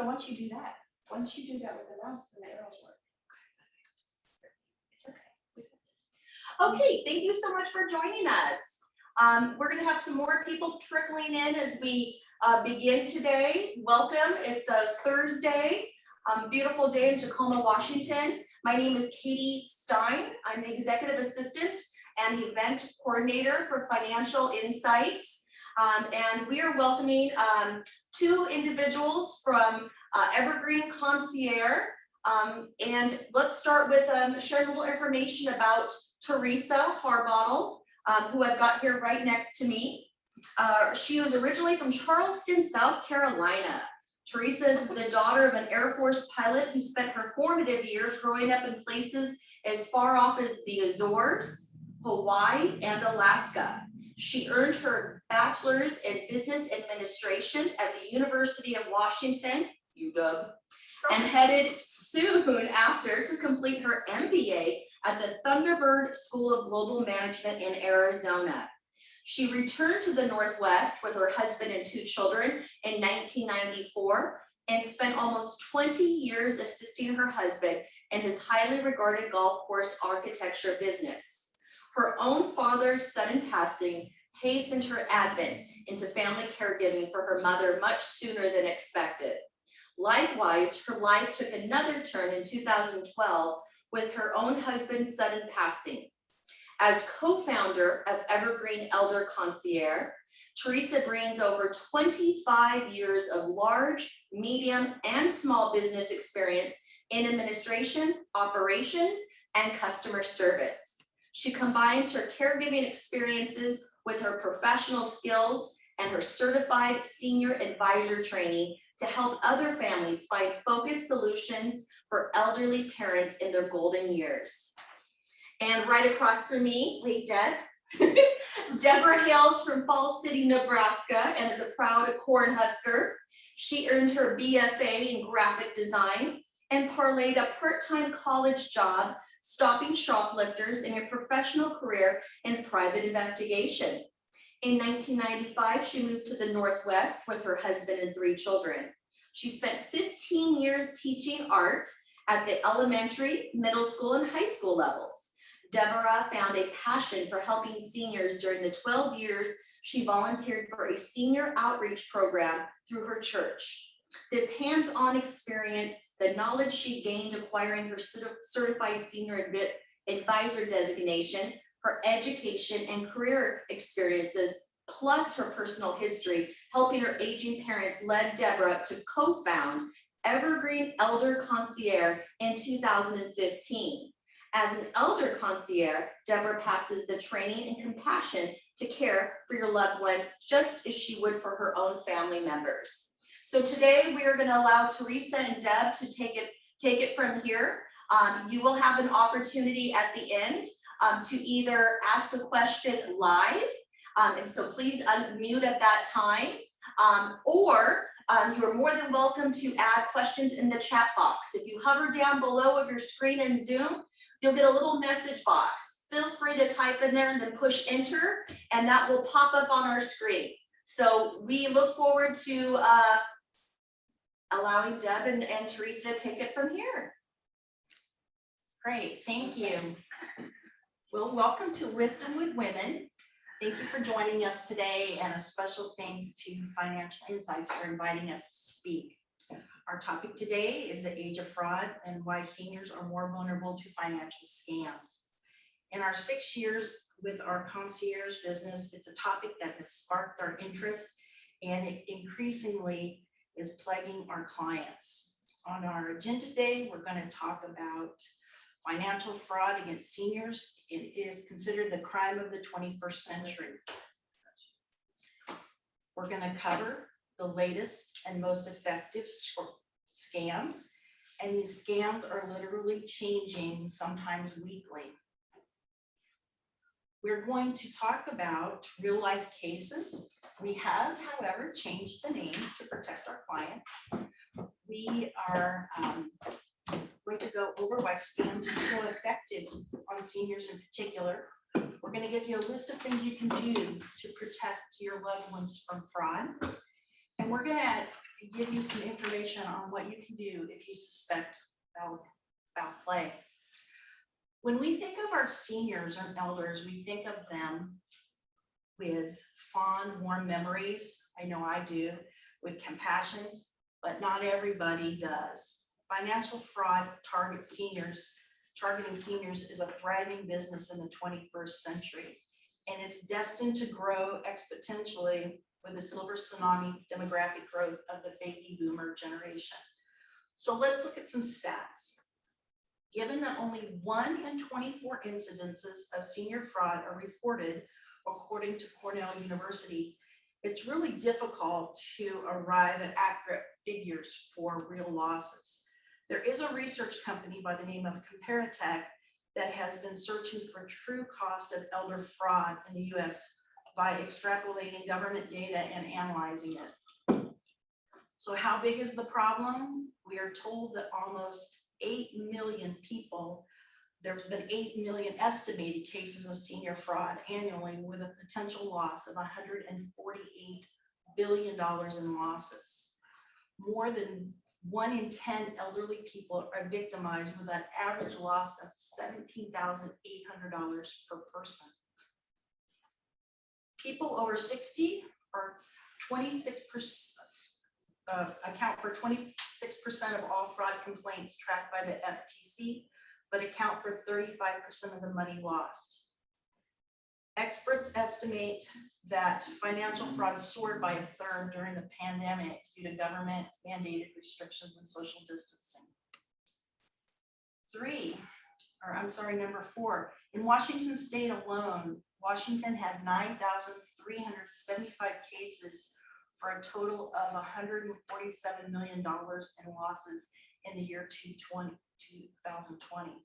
So once you do that with the mouse, then the arrows work. It's okay. Okay, thank you so much for joining us. We're gonna have some more people trickling in as we begin today. Welcome, it's a Thursday, beautiful day in Tacoma, Washington. My name is Katie Stein. I'm the Executive Assistant and Event Coordinator for Financial Insights. And we are welcoming two individuals from Evergreen Concierge. And let's start with sharing a little information about Teresa Harbottle, who I've got here right next to me. She was originally from Charleston, South Carolina. Teresa is the daughter of an Air Force pilot who spent her formative years growing up in places as far off as the Azores, Hawaii, and Alaska. She earned her bachelor's in business administration at the University of Washington, UW, and headed soon after to complete her MBA at the Thunderbird School of Global Management in Arizona. She returned to the Northwest with her husband and two children in 1994 and spent almost 20 years assisting her husband in his highly regarded golf course architecture business. Her own father's sudden passing hastened her advent into family caregiving for her mother much sooner than expected. Likewise, her life took another turn in 2012 with her own husband's sudden passing. As co-founder of Evergreen Elder Concierge, Teresa brings over 25 years of large, medium, and small business experience in administration, operations, and customer service. She combines her caregiving experiences with her professional skills and her certified senior advisor training to help other families find focused solutions for elderly parents in their golden years. And right across from me, wait, Deb. Deborah hails from Falls City, Nebraska, and is a proud Cornhusker. She earned her BFA in graphic design and parlayed a part-time college job stopping shoplifters in a professional career in private investigation. In 1995, she moved to the Northwest with her husband and three children. She spent 15 years teaching art at the elementary, middle school, and high school levels. Deborah found a passion for helping seniors during the 12 years she volunteered for a senior outreach program through her church. This hands-on experience, the knowledge she gained acquiring her certified senior advisor designation, her education and career experiences, plus her personal history, helping her aging parents, led Deborah to co-found Evergreen Elder Concierge in 2015. As an elder concierge, Deborah passes the training and compassion to care for your loved ones just as she would for her own family members. So today we are going to allow Teresa and Deb to take it from here. You will have an opportunity at the end to either ask a question live, and so please unmute at that time, or you are more than welcome to add questions in the chat box. If you hover down below of your screen in Zoom, you'll get a little message box. Feel free to type in there and then push enter, and that will pop up on our screen. So we look forward to allowing Deb and Teresa to take it from here. Great, thank you. Well, welcome to Wisdom with Women. Thank you for joining us today, and a special thanks to Financial Insights for inviting us to speak. Our topic today is the age of fraud and why seniors are more vulnerable to financial scams. In our 6 years with our concierge business, it's a topic that has sparked our interest, and it increasingly is plaguing our clients. On our agenda today, we're going to talk about financial fraud against seniors. It is considered the crime of the 21st century. We're going to cover the latest and most effective scams, and these scams are literally changing, sometimes weekly. We're going to talk about real life cases. We have, however, changed the name to protect our clients. We are going to go over why scams are so effective on seniors in particular. We're going to give you a list of things you can do to protect your loved ones from fraud. And we're going to give you some information on what you can do if you suspect foul play. When we think of our seniors and elders, we think of them with fond, warm memories. I know I do, with compassion, but not everybody does. Financial fraud targeting seniors is a thriving business in the 21st century, and it's destined to grow exponentially with the silver tsunami demographic growth of the baby boomer generation. So let's look at some stats. Given that only 1 in 24 incidences of senior fraud are reported, according to Cornell University, it's really difficult to arrive at accurate figures for real losses. There is a research company by the name of Comparitech that has been searching for true cost of elder fraud in the US by extrapolating government data and analyzing it. So how big is the problem? We are told that almost 8 million people, there's been 8 million estimated cases of senior fraud annually with a potential loss of $148 billion in losses. More than 1 in 10 elderly people are victimized with an average loss of $17,800 per person. People over 60 are 26%, account for 26% of all fraud complaints tracked by the FTC, but account for 35% of the money lost. Experts estimate that financial fraud soared by 1/3 during the pandemic due to government mandated restrictions and social distancing. Number 4, in Washington state alone, Washington had 9,375 cases for a total of $147 million in losses in the year 2020.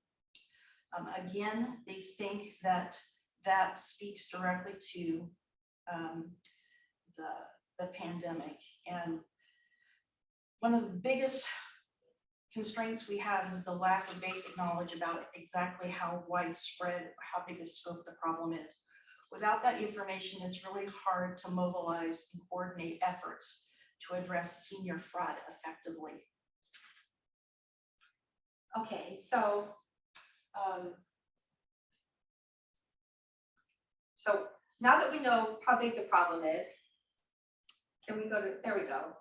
Again, they think that speaks directly to the pandemic. And one of the biggest constraints we have is the lack of basic knowledge about exactly how widespread, how big a scope the problem is. Without that information, it's really hard to mobilize and coordinate efforts to address senior fraud effectively. Okay, so now that we know how big the problem is, can we go to, there we go.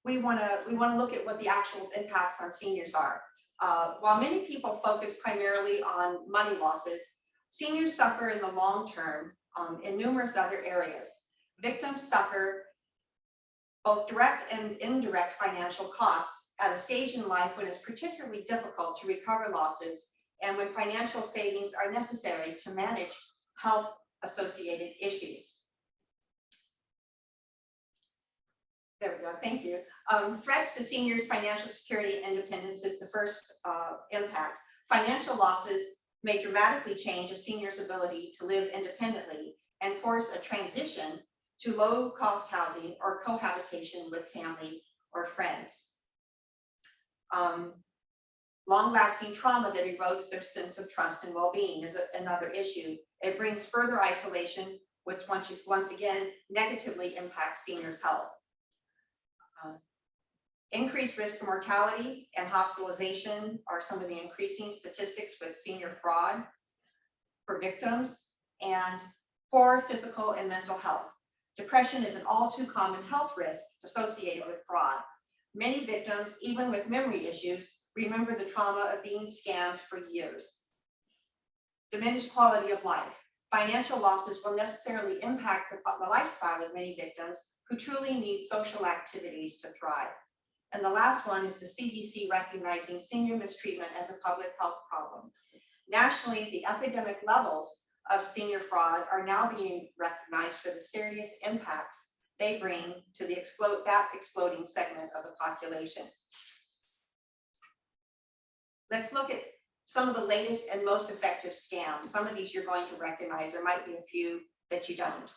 We want to look at what the actual impacts on seniors are. While many people focus primarily on money losses, seniors suffer in the long term in numerous other areas. Victims suffer both direct and indirect financial costs at a stage in life when it's particularly difficult to recover losses and when financial savings are necessary to manage health-associated issues. There we go, thank you. Threats to seniors' financial security and independence is the first impact. Financial losses may dramatically change a senior's ability to live independently and force a transition to low-cost housing or cohabitation with family or friends. Long-lasting trauma that erodes their sense of trust and well-being is another issue. It brings further isolation, which once again negatively impacts seniors' health. Increased risk of mortality and hospitalization are some of the increasing statistics with senior fraud for victims, and poor physical and mental health. Depression is an all too common health risk associated with fraud. Many victims, even with memory issues, remember the trauma of being scammed for years. Diminished quality of life. Financial losses will necessarily impact the lifestyle of many victims who truly need social activities to thrive. And the last one is the CDC recognizing senior mistreatment as a public health problem. Nationally, the epidemic levels of senior fraud are now being recognized for the serious impacts they bring to the exploding segment of the population. Let's look at some of the latest and most effective scams. Some of these you're going to recognize. There might be a few that you don't.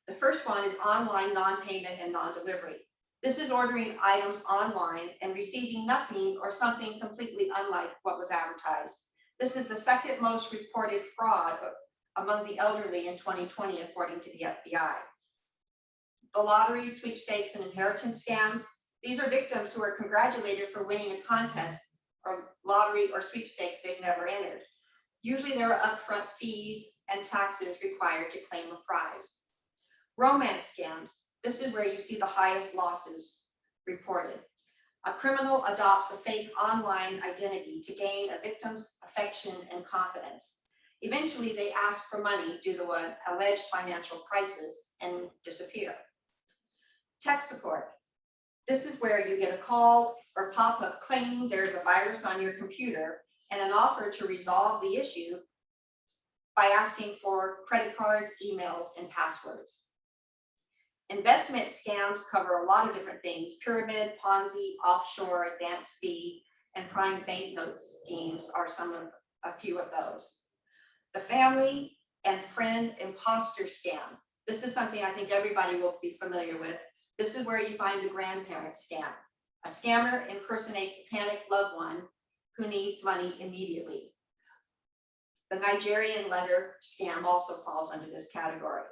The first one is online non-payment and non-delivery. This is ordering items online and receiving nothing or something completely unlike what was advertised. This is the second most reported fraud among the elderly in 2020, according to the FBI. the lottery, sweepstakes, and inheritance scams. These are victims who are congratulated for winning a contest or lottery or sweepstakes they've never entered. Usually there are upfront fees and taxes required to claim a prize. Romance scams. This is where you see the highest losses reported. A criminal adopts a fake online identity to gain a victim's affection and confidence. Eventually, they ask for money due to an alleged financial crisis and disappear. Tech support. This is where you get a call or pop-up claiming there's a virus on your computer and an offer to resolve the issue by asking for credit cards, emails, and passwords. Investment scams cover a lot of different things. Pyramid, Ponzi, offshore, advanced fee, and prime banknote schemes are a few of those. The family and friend imposter scam. This is something I think everybody will be familiar with. This is where you find the grandparent scam. A scammer impersonates a panicked loved one who needs money immediately. The Nigerian letter scam also falls under this category.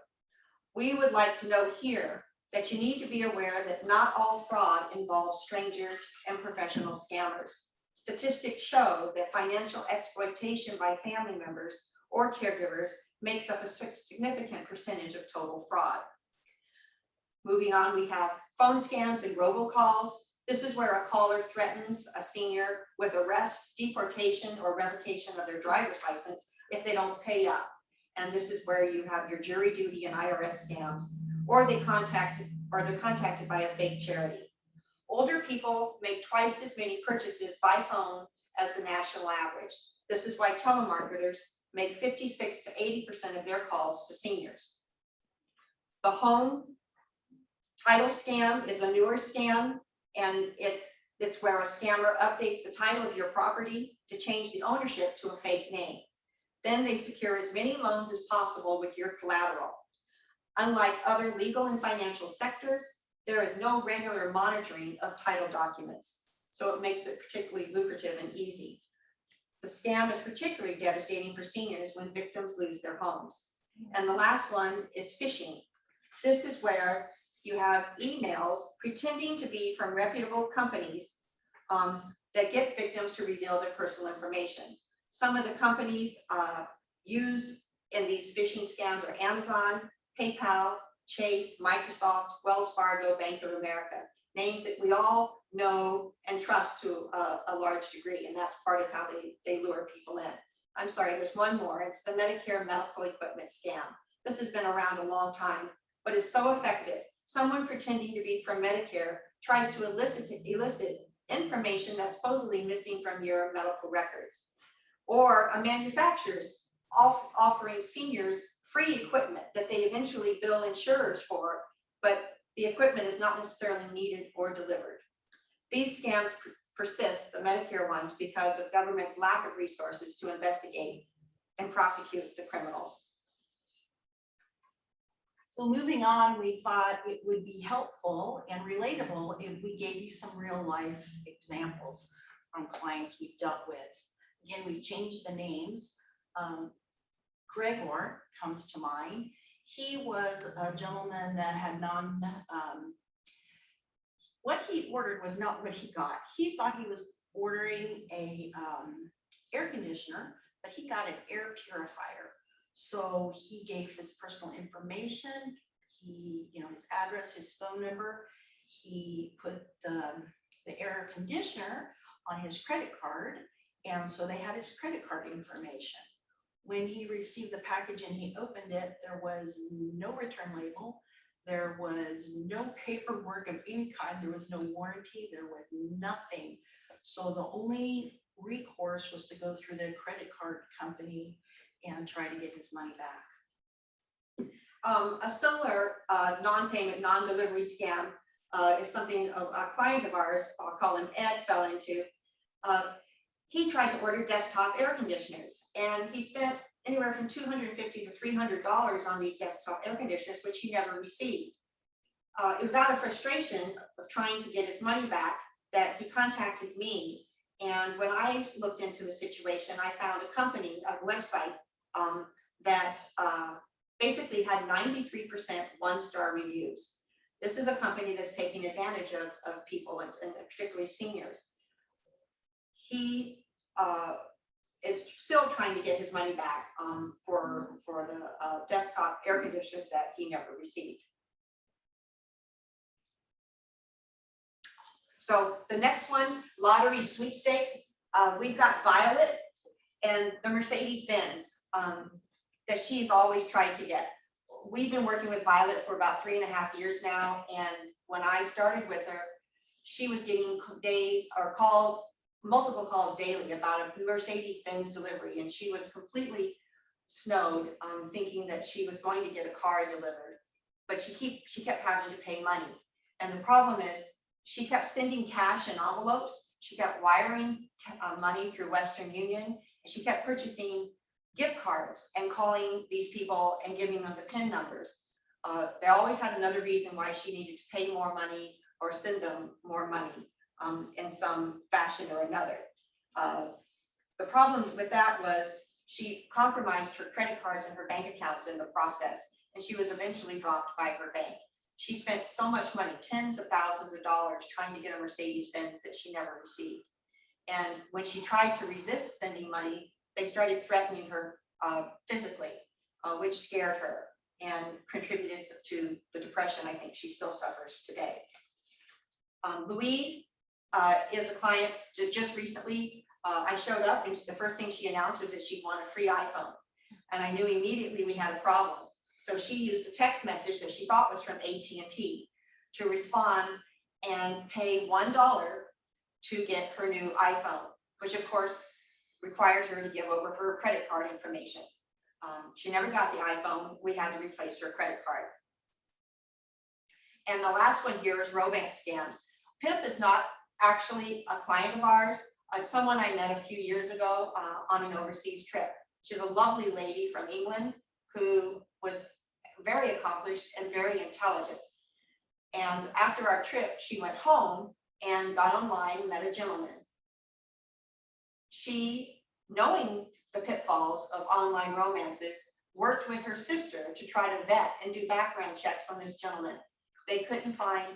We would like to note here that you need to be aware that not all fraud involves strangers and professional scammers. Statistics show that financial exploitation by family members or caregivers makes up a significant percentage of total fraud. Moving on, we have phone scams and robocalls. This is where a caller threatens a senior with arrest, deportation, or revocation of their driver's license if they don't pay up. And this is where you have your jury duty and IRS scams, or they're contacted by a fake charity. Older people make twice as many purchases by phone as the national average. This is why telemarketers make 56 to 80% of their calls to seniors. The home title scam is a newer scam, and it's where a scammer updates the title of your property to change the ownership to a fake name. Then they secure as many loans as possible with your collateral. Unlike other legal and financial sectors, there is no regular monitoring of title documents, so it makes it particularly lucrative and easy. The scam is particularly devastating for seniors when victims lose their homes. And the last one is phishing. This is where you have emails pretending to be from reputable companies that get victims to reveal their personal information. Some of the companies used in these phishing scams are Amazon, PayPal, Chase, Microsoft, Wells Fargo, Bank of America, names that we all know and trust to a large degree, and that's part of how they lure people in. I'm sorry, there's one more. It's the Medicare medical equipment scam. This has been around a long time, but it's so effective. Someone pretending to be from Medicare tries to elicit information that's supposedly missing from your medical records. Or a manufacturer's offering seniors free equipment that they eventually bill insurers for, but the equipment is not necessarily needed or delivered. These scams persist, the Medicare ones, because of government's lack of resources to investigate and prosecute the criminals. So moving on, we thought it would be helpful and relatable if we gave you some real life examples from clients we've dealt with. Again, we've changed the names. Gregor comes to mind. He was a gentleman that had what he ordered was not what he got. He thought he was ordering a air conditioner, but he got an air purifier. So he gave his personal information, his address, his phone number. He put the air conditioner on his credit card, and so they had his credit card information. When he received the package and he opened it, there was no return label. There was no paperwork of any kind. There was no warranty. There was nothing. So the only recourse was to go through the credit card company and try to get his money back. A similar non-payment, non-delivery scam is something a client of ours, I'll call him Ed, fell into. He tried to order desktop air conditioners, and he spent anywhere from $250 to $300 on these desktop air conditioners, which he never received. It was out of frustration of trying to get his money back that he contacted me. And when I looked into the situation, I found a company, a website that basically had 93% one-star reviews. This is a company that's taking advantage of people and particularly seniors. He is still trying to get his money back for the desktop air conditioners that he never received. So the next one, lottery sweepstakes, we've got Violet and the Mercedes-Benz that she's always tried to get. We've been working with Violet for about 3.5 years now, and when I started with her, she was getting days or calls, multiple calls daily about a Mercedes-Benz delivery, and she was completely snowed, thinking that she was going to get a car delivered, but she kept having to pay money. And the problem is, she kept sending cash in envelopes, she kept wiring money through Western Union, and she kept purchasing gift cards and calling these people and giving them the PIN numbers. They always had another reason why she needed to pay more money or send them more money in some fashion or another. The problems with that was she compromised her credit cards and her bank accounts in the process, and she was eventually dropped by her bank. She spent so much money, tens of thousands of dollars, trying to get a Mercedes-Benz that she never received. And when she tried to resist sending money, they started threatening her physically, which scared her and contributed to the depression I think she still suffers today. Louise is a client just recently. I showed up and the first thing she announced was that she won a free iPhone. And I knew immediately we had a problem. So she used a text message that she thought was from AT&T to respond and pay $1 to get her new iPhone, which of course required her to give over her credit card information. She never got the iPhone. We had to replace her credit card. And the last one here is romance scams. Pip is not actually a client of ours. Someone I met a few years ago on an overseas trip. She's a lovely lady from England who was very accomplished and very intelligent. And after our trip, she went home and got online, met a gentleman. She, knowing the pitfalls of online romances, worked with her sister to try to vet and do background checks on this gentleman. They couldn't find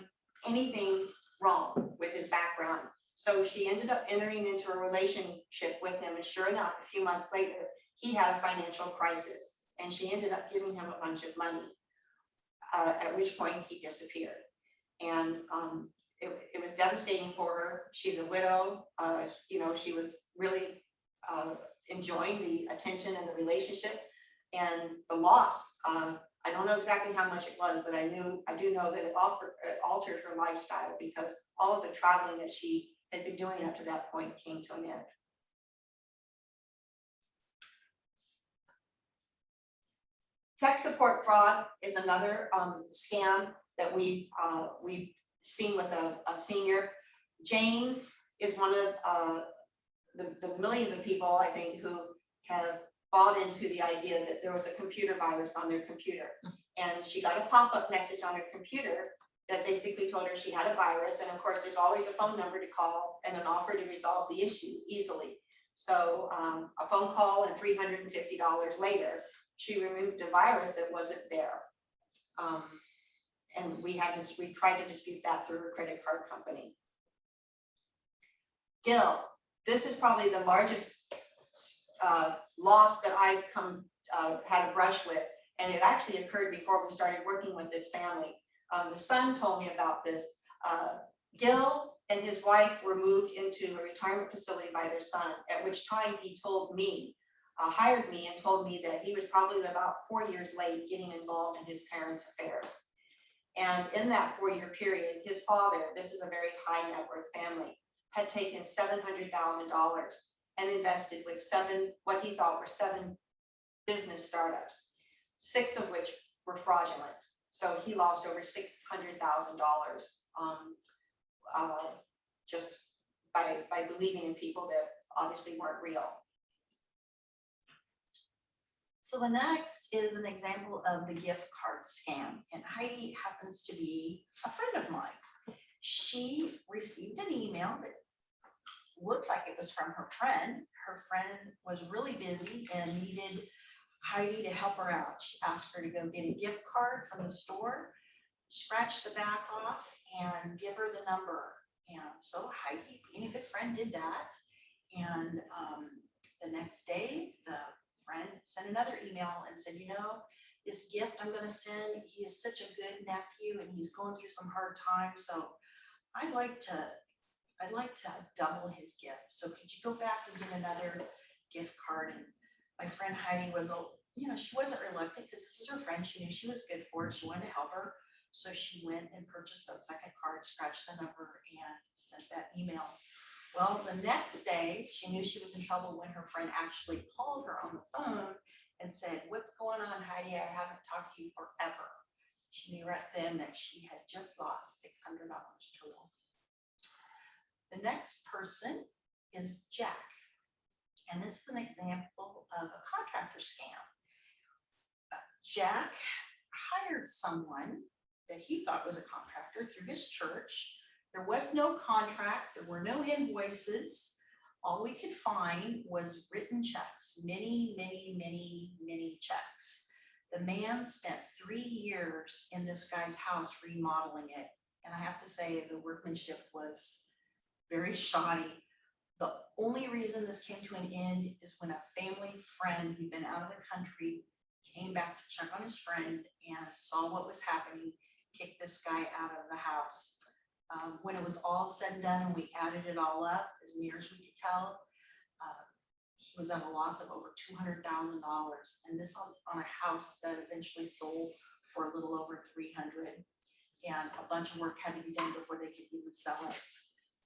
anything wrong with his background. So she ended up entering into a relationship with him, and sure enough, a few months later, he had a financial crisis, and she ended up giving him a bunch of money, at which point he disappeared. And it was devastating for her. She's a widow. You know, she was really enjoying the attention and the relationship, and the loss. I don't know exactly how much it was, but I do know that it altered her lifestyle because all of the traveling that she had been doing up to that point came to an end. Tech support fraud is another scam that we've seen with a senior. Jane is one of the millions of people, I think, who have bought into the idea that there was a computer virus on their computer. And she got a pop-up message on her computer that basically told her she had a virus. And of course, there's always a phone number to call and an offer to resolve the issue easily. So a phone call and $350 later, she removed a virus that wasn't there. And we tried to dispute that through her credit card company. Gil, this is probably the largest loss that I've had a brush with, and it actually occurred before we started working with this family. The son told me about this. Gil and his wife were moved into a retirement facility by their son, at which time he told me, hired me and told me that he was probably about 4 years late getting involved in his parents' affairs. And in that 4-year period, his father, this is a very high net worth family, had taken $700,000 and invested with what he thought were 7 business startups, 6 of which were fraudulent. So he lost over $600,000 just by believing in people that obviously weren't real. So the next is an example of the gift card scam, and Heidi happens to be a friend of mine. She received an email that looked like it was from her friend. Her friend was really busy and needed Heidi to help her out. She asked her to go get a gift card from the store scratch the back off and give her the number. And so Heidi, being a good friend, did that. And the next day, the friend sent another email and said, you know, this gift I'm gonna send, he is such a good nephew and he's going through some hard times. So I'd like to double his gift. So could you go back and get another gift card? And my friend Heidi was, you know, she wasn't reluctant because this is her friend. She knew she was good for it. She wanted to help her. So she went and purchased that second card, scratched the number, and sent that email. Well, the next day, she knew she was in trouble when her friend actually called her on the phone and said, what's going on, Heidi? I haven't talked to you forever. She knew right then that she had just lost $600 total. The next person is Jack. And this is an example of a contractor scam. Jack hired someone that he thought was a contractor through his church. There was no contract, there were no invoices. All we could find was written checks, many checks. The man spent 3 years in this guy's house remodeling it. And I have to say the workmanship was very shoddy. The only reason this came to an end is when a family friend who'd been out of the country came back to check on his friend and saw what was happening, kicked this guy out of the house. When it was all said and done and we added it all up, as near as we could tell, he was at a loss of over $200,000. And this was on a house that eventually sold for a little over $300,000. And a bunch of work had to be done before they could even sell it.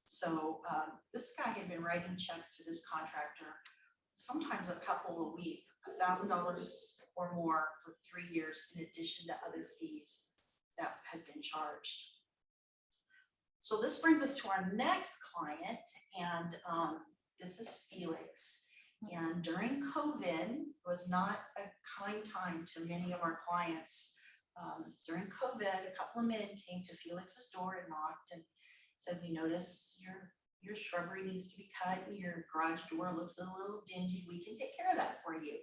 So this guy had been writing checks to this contractor, sometimes a couple a week, $1,000 or more for 3 years, in addition to other fees that had been charged. So this brings us to our next client, and this is Felix. And during COVID was not a kind time to many of our clients. During COVID, a couple of men came to Felix's door and knocked and said, we notice your shrubbery needs to be cut and your garage door looks a little dingy. We can take care of that for you.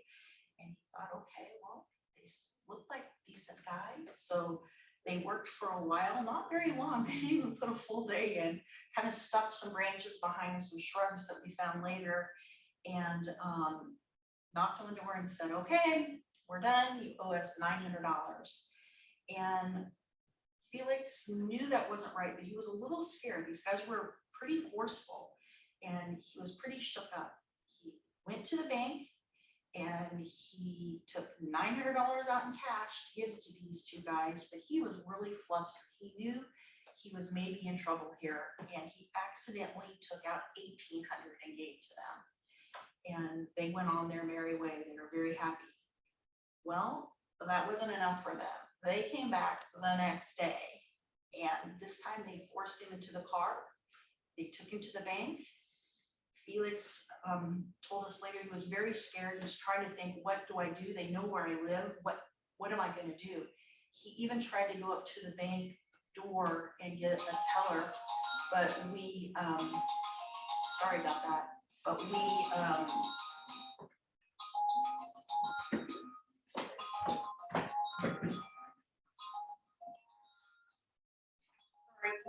And he thought, okay, well, they look like decent guys. So they worked for a while, not very long. They didn't even put a full day in, kind of stuffed some branches behind some shrubs that we found later, and knocked on the door and said, okay, we're done. You owe us $900. And Felix knew that wasn't right, but he was a little scared. These guys were pretty forceful and he was pretty shook up. He went to the bank and he took $900 out in cash to give to these two guys, but he was really flustered. He knew he was maybe in trouble here, and he accidentally took out $1,800 and gave to them. And they went on their merry way. They were very happy. Well, that wasn't enough for them. They came back the next day, and this time they forced him into the car. They took him to the bank. Felix told us later he was very scared. He was trying to think, what do I do? They know where I live. What am I going to do? He even tried to go up to the bank door and get a teller, but we, sorry about that, but we,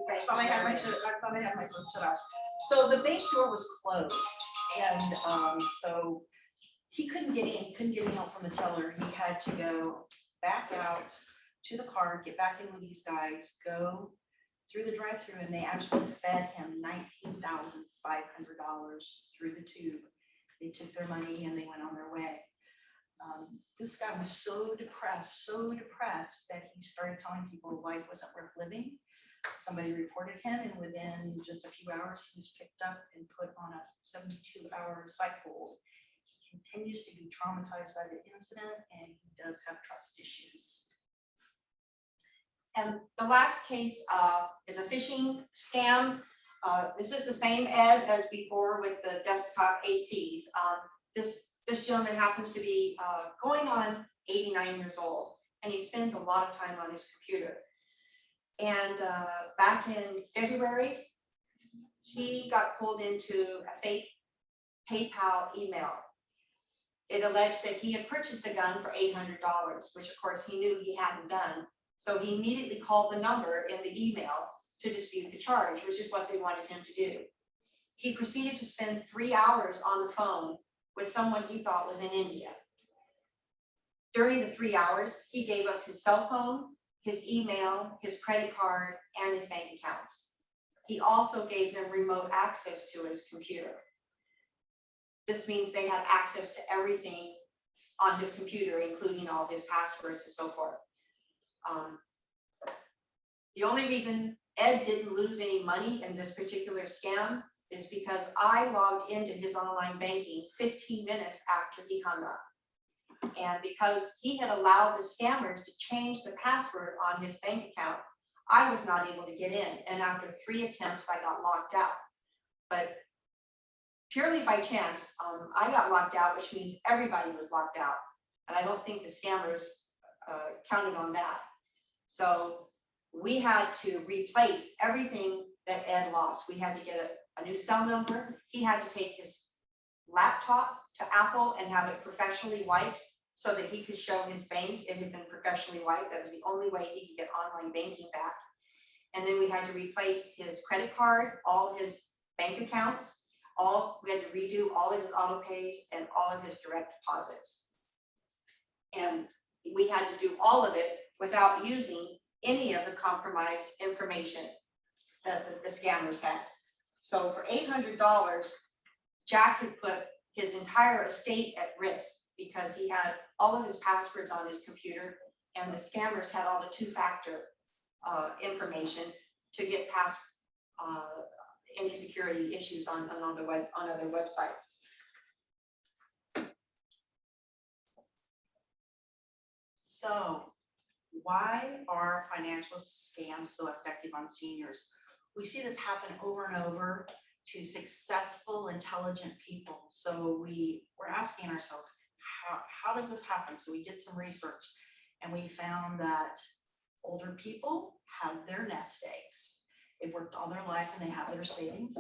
I thought I had my foot shut off. So the bank door was closed, and so he couldn't get in. He couldn't get any help from the teller. He had to go back out to the car, get back in with these guys, go through the drive-through, and they actually fed him $19,500 through the tube. They took their money and they went on their way. This guy was so depressed that he started telling people life wasn't worth living. Somebody reported him, and within just a few hours, he was picked up and put on a 72-hour psych hold. He continues to be traumatized by the incident, and he does have trust issues. And the last case is a phishing scam. This is the same Ed as before with the desktop ACs. This gentleman happens to be going on 89 years old, and he spends a lot of time on his computer. And back in February, he got pulled into a fake PayPal email. It alleged that he had purchased a gun for $800, which of course he knew he hadn't done. So he immediately called the number in the email to dispute the charge, which is what they wanted him to do. He proceeded to spend 3 hours on the phone with someone he thought was in India. During the 3 hours, he gave up his cell phone, his email, his credit card, and his bank accounts. He also gave them remote access to his computer. This means they had access to everything on his computer, including all his passwords and so forth. The only reason Ed didn't lose any money in this particular scam is because I logged into his online banking 15 minutes after he hung up. And because he had allowed the scammers to change the password on his bank account, I was not able to get in. And after 3 attempts, I got locked out. But purely by chance, I got locked out, which means everybody was locked out. And I don't think the scammers counted on that. So we had to replace everything that Ed lost. We had to get a new cell number. He had to take his laptop to Apple and have it professionally wiped so that he could show his bank it had been professionally wiped. That was the only way he could get online banking back. And then we had to replace his credit card, all his bank accounts, we had to redo all of his auto pays and all of his direct deposits. And we had to do all of it without using any of the compromised information that the scammers had. So for $800, Jack had put his entire estate at risk because he had all of his passwords on his computer, and the scammers had all the two-factor information to get past any security issues on other websites. So why are financial scams so effective on seniors? We see this happen over and over to successful, intelligent people. So we're asking ourselves, how does this happen? So we did some research and we found that older people have their nest eggs. They've worked all their life and they have their savings.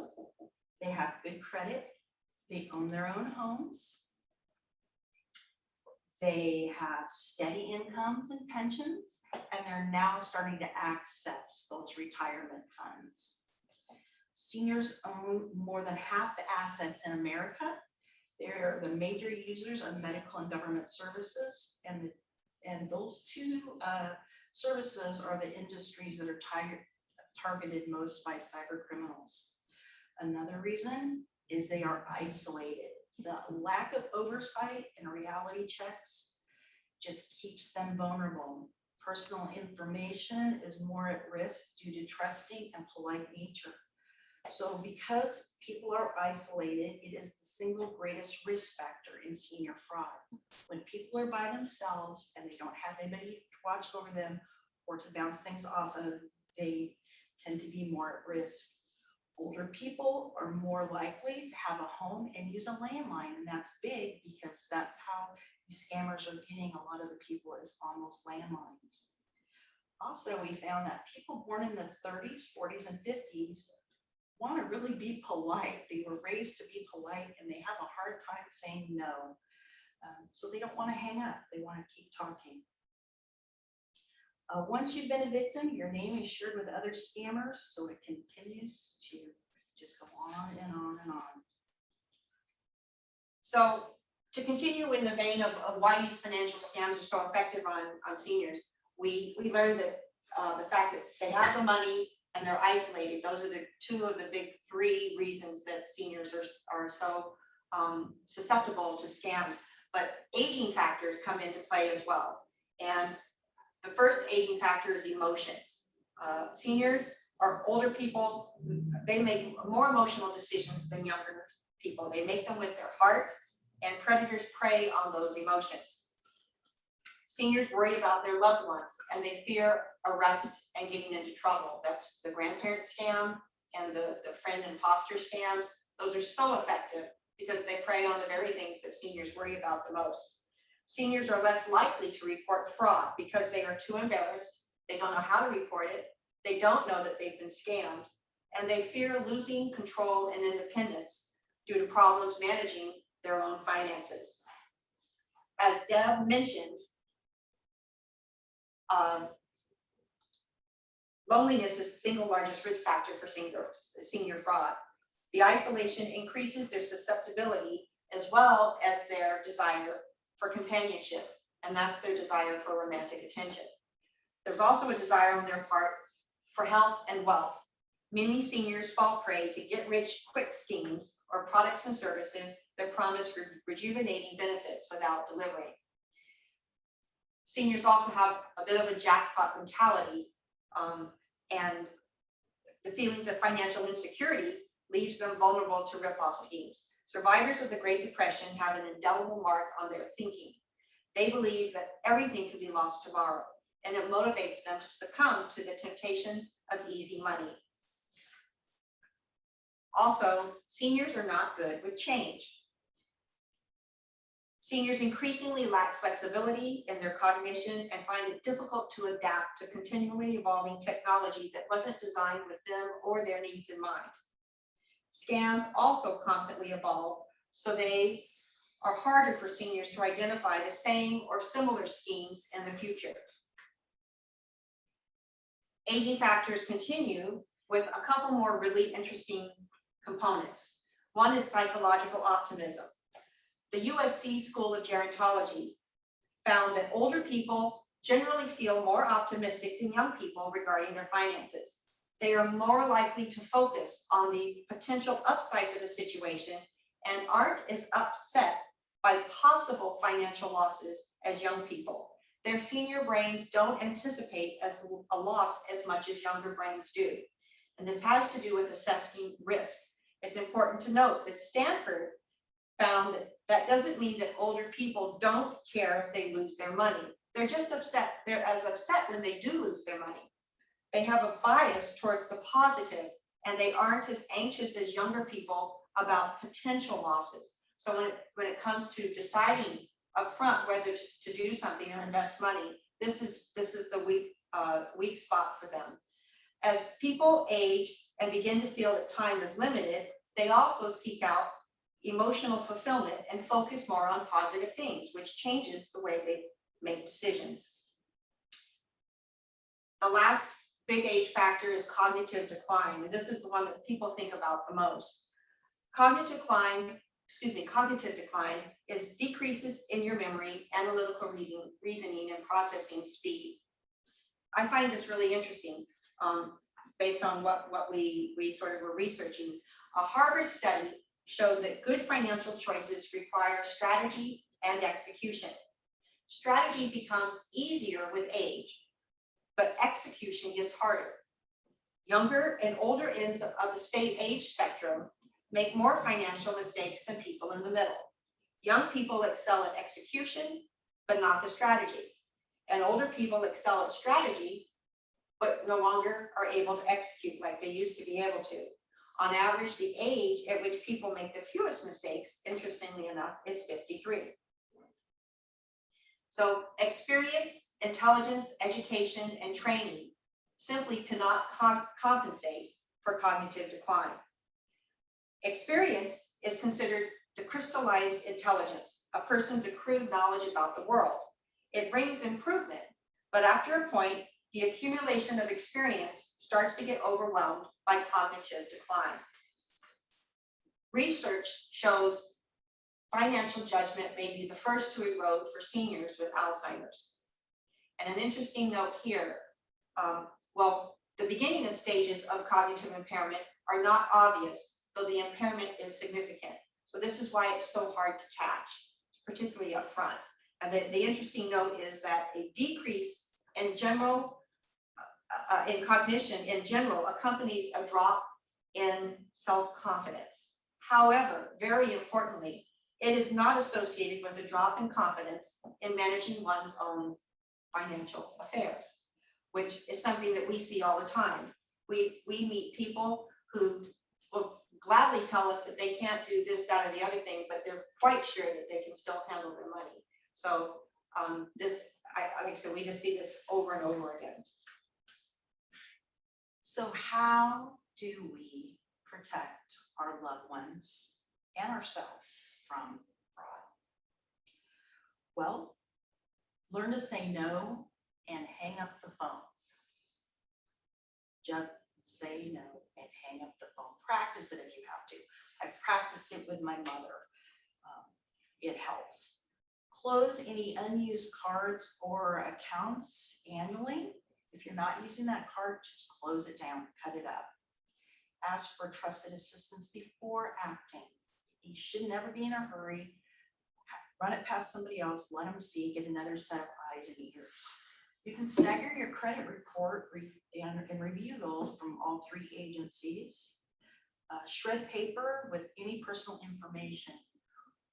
They have good credit. They own their own homes. They have steady incomes and pensions, and they're now starting to access those retirement funds. Seniors own more than half the assets in America. They're the major users of medical and government services, and those two services are the industries that are targeted most by cyber criminals. Another reason is they are isolated. The lack of oversight and reality checks just keeps them vulnerable. Personal information is more at risk due to trusting and polite nature. So because people are isolated, it is the single greatest risk factor in senior fraud. When people are by themselves and they don't have anybody to watch over them or to bounce things off of, they tend to be more at risk. Older people are more likely to have a home and use a landline, and that's big because that's how these scammers are getting a lot of the people is on those landlines. Also, we found that people born in the 30s, 40s, and 50s want to really be polite. They were raised to be polite and they have a hard time saying no. So they don't want to hang up, they want to keep talking. Once you've been a victim, your name is shared with other scammers, so it continues to just go on and on and on. So to continue in the vein of why these financial scams are so effective on seniors, we learned that the fact that they have the money and they're isolated, those are the two of the big three reasons that seniors are so susceptible to scams. But aging factors come into play as well. And the first aging factor is emotions. Seniors or older people, they make more emotional decisions than younger people. They make them with their heart, and predators prey on those emotions. Seniors worry about their loved ones and they fear arrest and getting into trouble. That's the grandparent scam and the friend imposter scams. Those are so effective because they prey on the very things that seniors worry about the most. Seniors are less likely to report fraud because they are too embarrassed. They don't know how to report it. They don't know that they've been scammed, and they fear losing control and independence due to problems managing their own finances. As Deb mentioned, Loneliness is the single largest risk factor for senior fraud. The isolation increases their susceptibility as well as their desire for companionship, and that's their desire for romantic attention. There's also a desire on their part for health and wealth. Many seniors fall prey to get-rich-quick schemes or products and services that promise rejuvenating benefits without delivering. Seniors also have a bit of a jackpot mentality, and the feelings of financial insecurity leaves them vulnerable to rip-off schemes. Survivors of the Great Depression have an indelible mark on their thinking. They believe that everything can be lost tomorrow, and it motivates them to succumb to the temptation of easy money. Also, seniors are not good with change. Seniors increasingly lack flexibility in their cognition and find it difficult to adapt to continually evolving technology that wasn't designed with them or their needs in mind. Scams also constantly evolve, so they are harder for seniors to identify the same or similar schemes in the future. Aging factors continue with a couple more really interesting components. One is psychological optimism. The USC School of Gerontology found that older people generally feel more optimistic than young people regarding their finances. They are more likely to focus on the potential upsides of a situation and aren't as upset by possible financial losses as young people. Their senior brains don't anticipate a loss as much as younger brains do. And this has to do with assessing risk. It's important to note that Stanford found that that doesn't mean that older people don't care if they lose their money. They're just upset. They're as upset when they do lose their money. They have a bias towards the positive, and they aren't as anxious as younger people about potential losses. So when it comes to deciding upfront whether to do something or invest money, this is the weak spot for them. As people age and begin to feel that time is limited, they also seek out emotional fulfillment and focus more on positive things, which changes the way they make decisions. The last big age factor is cognitive decline, and this is the one that people think about the most. Cognitive decline is decreases in your memory, analytical reasoning, and processing speed. I find this really interesting based on what we sort of were researching. A Harvard study showed that good financial choices require strategy and execution. Strategy becomes easier with age, but execution gets harder. Younger and older ends of the age spectrum make more financial mistakes than people in the middle. Young people excel at execution, but not the strategy. And older people excel at strategy, but no longer are able to execute like they used to be able to. On average, the age at which people make the fewest mistakes, interestingly enough, is 53. So experience, intelligence, education, and training simply cannot compensate for cognitive decline. Experience is considered the crystallized intelligence, a person's accrued knowledge about the world. It brings improvement, but after a point, the accumulation of experience starts to get overwhelmed by cognitive decline. Research shows financial judgment may be the first to erode for seniors with Alzheimer's. And an interesting note here, the beginning stages of cognitive impairment are not obvious, though the impairment is significant. So this is why it's so hard to catch, particularly up front. And the interesting note is that a decrease in general, in cognition in general accompanies a drop in self-confidence. However, very importantly, it is not associated with a drop in confidence in managing one's own financial affairs, which is something that we see all the time. We meet people who will gladly tell us that they can't do this, that, or the other thing, but they're quite sure that they can still handle their money. So like I said, we just see this over and over again. So how do we protect our loved ones and ourselves from fraud? Well, learn to say no and hang up the phone. just say no and hang up the phone. Practice it if you have to. I practiced it with my mother. It helps. Close any unused cards or accounts annually. If you're not using that card, just close it down, cut it up. Ask for trusted assistance before acting. You should never be in a hurry. Run it past somebody else, let them see, get another set of eyes and ears. You can stagger your credit report and review those from all three agencies. Shred paper with any personal information.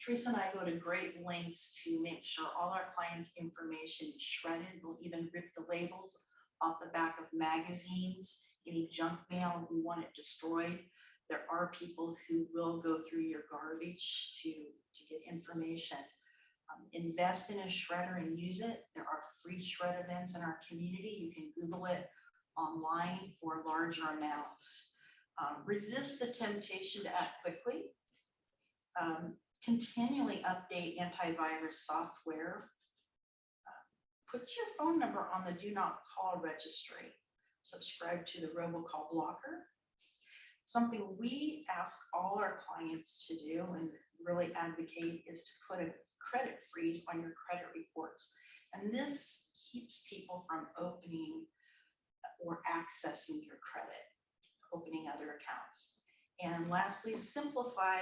Teresa and I go to great lengths to make sure all our clients' information is shredded. We'll even rip the labels off the back of magazines, any junk mail, we want it destroyed. There are people who will go through your garbage to get information. Invest in a shredder and use it. There are free shred events in our community. You can Google it online for larger amounts. Resist the temptation to act quickly. Continually update antivirus software. Put your phone number on the do not call registry. Subscribe to the robocall blocker. Something we ask all our clients to do and really advocate is to put a credit freeze on your credit reports. And this keeps people from opening or accessing your credit, opening other accounts. And lastly, simplify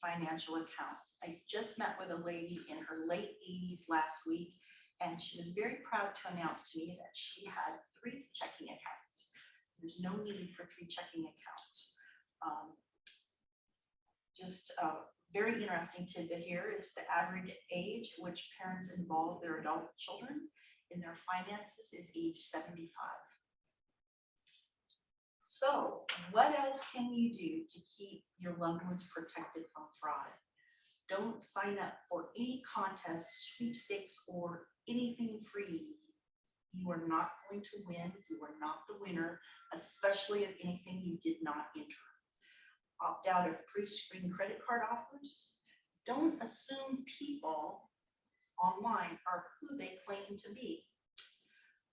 financial accounts. I just met with a lady in her late 80s last week, and she was very proud to announce to me that she had 3 checking accounts. There's no need for 3 checking accounts. Just a very interesting tidbit here is the average age at which parents involve their adult children in their finances is age 75. So what else can you do to keep your loved ones protected from fraud? Don't sign up for any contests, sweepstakes, or anything free. You are not going to win. You are not the winner, especially of anything you did not enter. Opt out of pre-screened credit card offers. Don't assume people online are who they claim to be.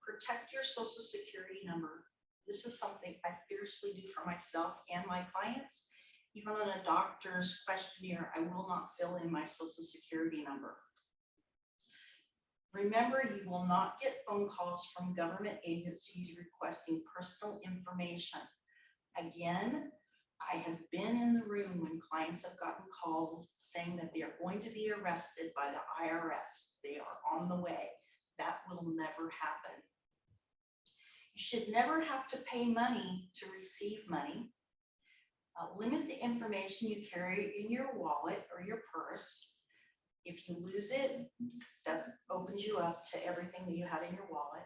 Protect your social security number. This is something I fiercely do for myself and my clients. Even on a doctor's questionnaire, I will not fill in my social security number. Remember, you will not get phone calls from government agencies requesting personal information. Again, I have been in the room when clients have gotten calls saying that they are going to be arrested by the IRS. They are on the way. That will never happen. You should never have to pay money to receive money. Limit the information you carry in your wallet or your purse. If you lose it, that opens you up to everything that you had in your wallet.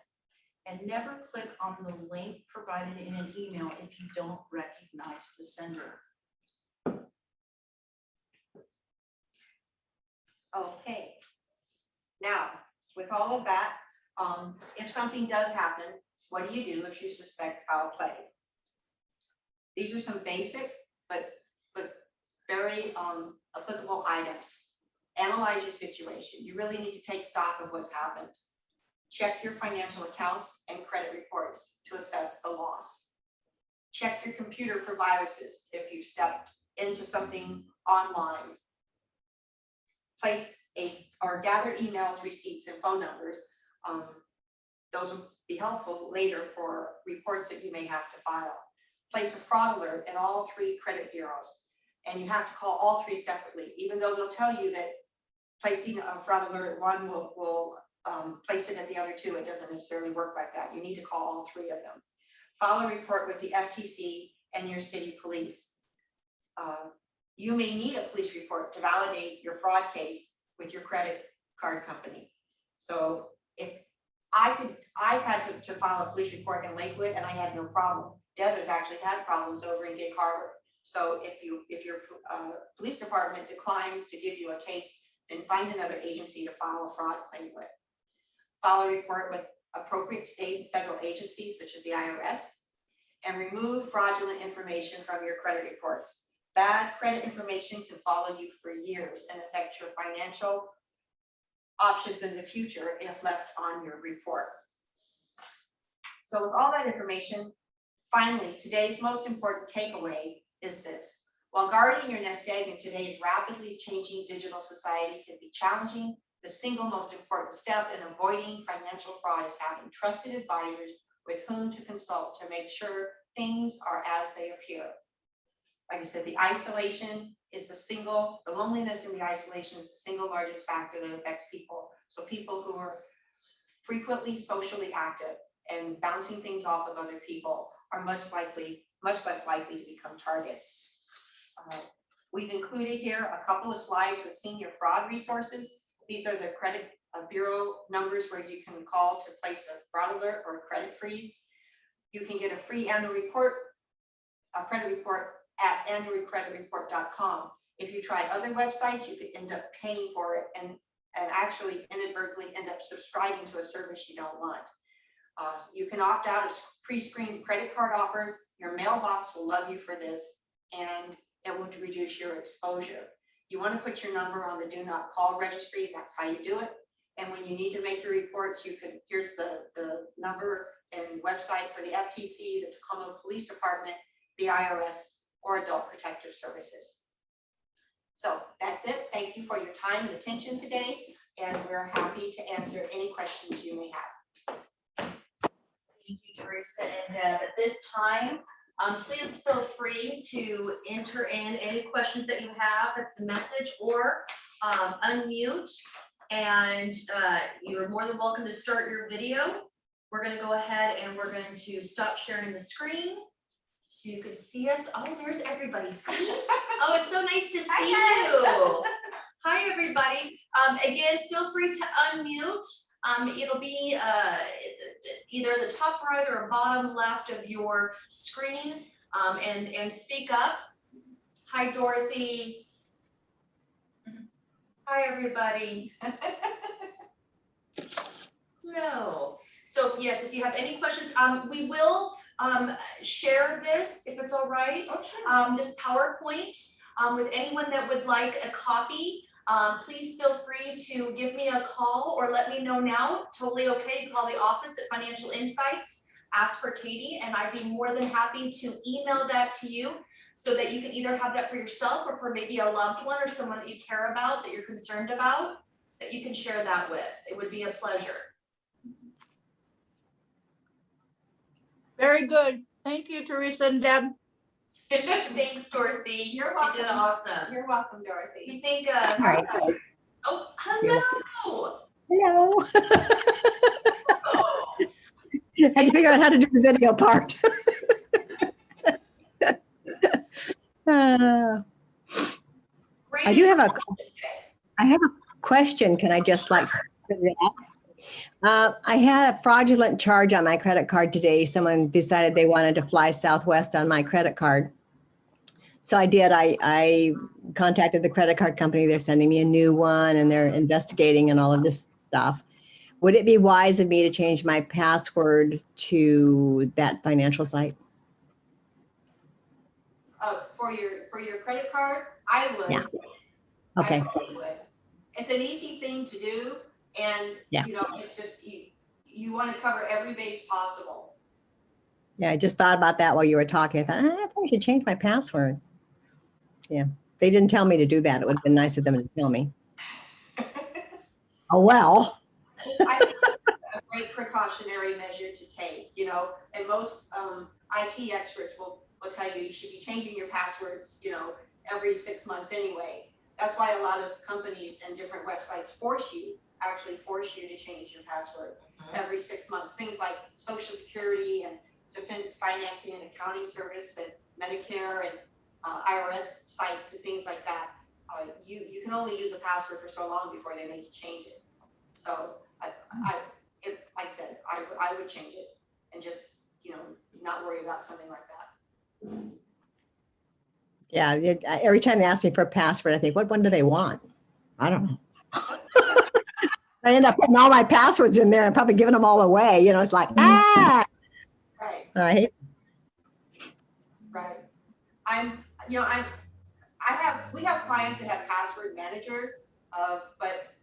And never click on the link provided in an email if you don't recognize the sender. Okay. Now, with all of that, if something does happen, what do you do if you suspect foul play? These are some basic but very applicable items. Analyze your situation. You really need to take stock of what's happened. Check your financial accounts and credit reports to assess the loss. Check your computer for viruses if you stepped into something online. Place or gather emails, receipts, and phone numbers. Those will be helpful later for reports that you may have to file. Place a fraud alert in all 3 credit bureaus, and you have to call all 3 separately, even though they'll tell you that placing a fraud alert at one will place it at the other 2. It doesn't necessarily work like that. You need to call all 3 of them. File a report with the FTC and your city police. You may need a police report to validate your fraud case with your credit card company. So if I've had to file a police report in Lakewood and I had no problem. Deb has actually had problems over in Gig Harbor. So if your police department declines to give you a case, then find another agency to file a fraud claim with. File a report with appropriate state and federal agencies such as the IRS, and remove fraudulent information from your credit reports. Bad credit information can follow you for years and affect your financial options in the future if left on your report. So with all that information, Finally, today's most important takeaway is this. While guarding your nest egg in today's rapidly changing digital society can be challenging, the single most important step in avoiding financial fraud is having trusted advisors with whom to consult to make sure things are as they appear. Like I said, the loneliness and the isolation is the single largest factor that affects people. So people who are frequently socially active and bouncing things off of other people are much less likely to become targets. We've included here a couple of slides with senior fraud resources. These are the credit bureau numbers where you can call to place a fraud alert or a credit freeze. You can get a free annual report, a credit report at annualcreditreport.com. If you try other websites, you could end up paying for it and actually inadvertently end up subscribing to a service you don't want. You can opt out of pre-screened credit card offers. Your mailbox will love you for this, and it will reduce your exposure. You want to put your number on the do not call registry. That's how you do it. And when you need to make your reports, here's the number and website for the FTC, the Tacoma Police Department, the IRS, or Adult Protective Services. So that's it. Thank you for your time and attention today, and we're happy to answer any questions you may have. Thank you, Teresa and Deb. At this time, please feel free to enter in any questions that you have at the message or unmute. And you're more than welcome to start your video. We're going to go ahead and we're going to stop sharing the screen so you can see us. Oh, there's everybody. See? Oh, it's so nice to see you. Hi, everybody. Again, feel free to unmute. It'll be either the top right or bottom left of your screen, and speak up. Hi, Dorothy. Hi, everybody. No. So yes, if you have any questions, we will share this, if it's all right. Oh, sure. This PowerPoint with anyone that would like a copy. Please feel free to give me a call or let me know now. Totally okay to call the office at Financial Insights, ask for Katie, and I'd be more than happy to email that to you so that you can either have that for yourself or for maybe a loved one or someone that you care about, that you're concerned about, that you can share that with. It would be a pleasure. Very good. Thank you, Teresa and Deb. Thanks, Dorothy. You're You did welcome. awesome. You're welcome, Dorothy. You think, All right. oh, hello. Hello. Oh, Had to figure out how to do the video part. great. I do have a question. Can I just like I had a fraudulent charge on my credit card today. Someone decided they wanted to fly Southwest on my credit card. So I did. I contacted the credit card company. They're sending me a new one and they're investigating and all of this stuff. Would it be wise of me to change my password to that financial site? For your credit card, I would. Yeah. Okay. I really would. It's an easy thing to do, and Yeah. you know, it's just you want to cover every base possible. Yeah, I just thought about that while you were talking. I thought, I probably should change my password. Yeah, they didn't tell me to do that. It would have been nice of them to tell me. Oh, well. I think it's a great precautionary measure to take, you know, and most IT experts will tell you should be changing your passwords, you know, every 6 months anyway. That's why a lot of companies and different websites actually force you to change your password every 6 months. Things like Social Security and Defense Financing and Accounting Service and Medicare and IRS sites and things like that. You can only use a password for so long before they make you change it. So like I said, I would change it and just, you know, not worry about something like that. Yeah, every time they ask me for a password, I think, what one do they want? I don't know. I end up putting all my passwords in there and probably giving them all away. You know, it's like, Right. Right. Right. We have clients that have password managers, but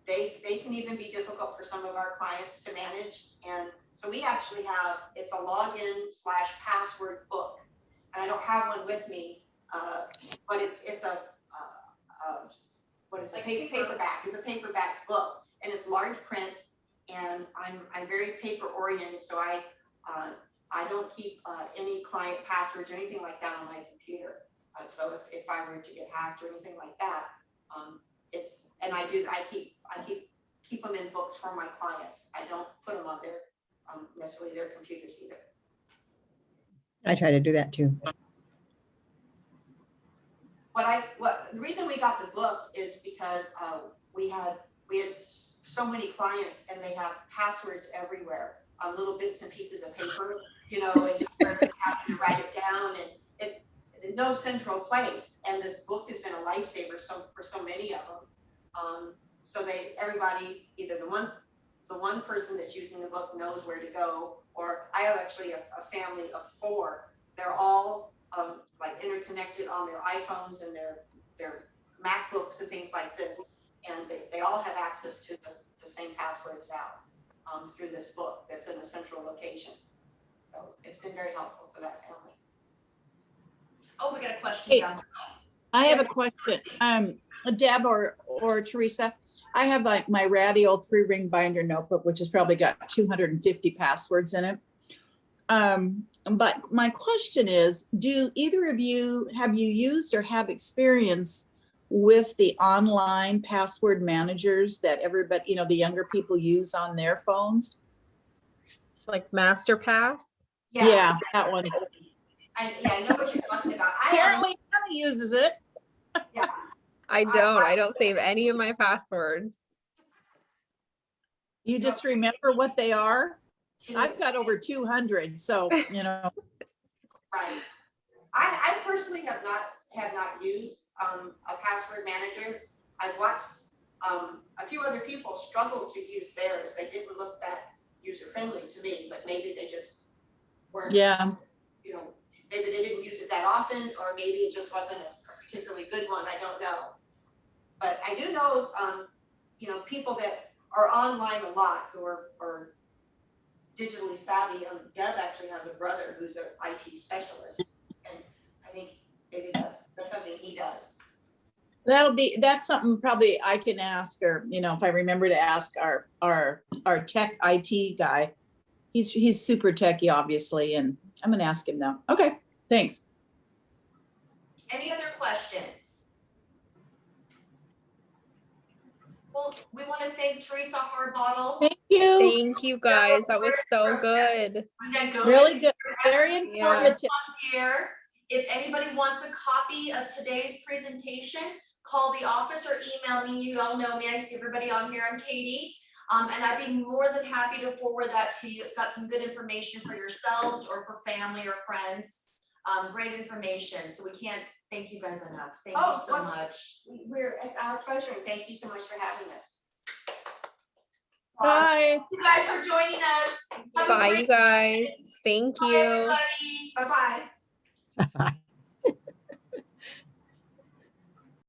they can even be difficult for some of our clients to manage. And So we actually have, it's a login/password book. And I don't have one with me, but it's a what is it, Like paper. paperback, it's a paperback book, and it's large print, and I'm very paper oriented, so I don't keep any client passwords or anything like that on my computer. So if I were to get hacked or anything like that, I keep them in books for my clients. I don't put them on their necessarily their computers either. I try to do that too. The reason we got the book is because we had so many clients, and they have passwords everywhere on little bits and pieces of paper, you know, and just where they have to write it down, and it's no central place. And this book has been a lifesaver for so many of them. So everybody, either the one person that's using the book knows where to go, or I have actually a family of 4. They're all like interconnected on their iPhones and their MacBooks and things like this, and they all have access to the same passwords now through this book that's in a central location. So it's been very helpful for that family. Oh, we got a question Hey, down. I have a question. Deb or Teresa, I have like my Radio 3-ring binder notebook, which has probably got 250 passwords in it. But my question is, do either of you, have you used or have experience with the online password managers that everybody, you know, the younger people use on their phones? Like MasterPass? Yeah, that one. I know what you're talking about. Apparently, Hannah uses it. Yeah. I don't save any of my passwords. You just remember what they are? She I've needs- got over 200, so, you know. Right. I personally have not used a password manager. I've watched a few other people struggle to use theirs. They didn't look that user friendly to me, but maybe they just weren't, Yeah, you know, maybe they didn't use it that often, or maybe it just wasn't a particularly good one. I don't know. But I do know, you know, people that are online a lot who are digitally savvy. Deb actually has a brother who's an IT specialist, and I think maybe that's something he does. that's something probably I can ask, or, you know, if I remember to ask our tech IT guy. He's super techy, obviously, and I'm gonna ask him now. Okay, thanks. Any other questions? Well, we want to thank Teresa Harbottle. Thank you. Thank you guys. That was so good. Really good, very informative. Here. If anybody wants a copy of today's presentation, call the office or email me. You all know me. I see everybody on here. I'm Katie. And I'd be more than happy to forward that to you. It's got some good information for yourselves or for family or friends. Great information. So we can't thank you guys enough. Thank you so much. It's our pleasure, and thank you so much for having us. Bye. Thank you guys for joining us. Have a Bye, great you guys. Thank Bye, you. everybody. Bye-bye. Bye.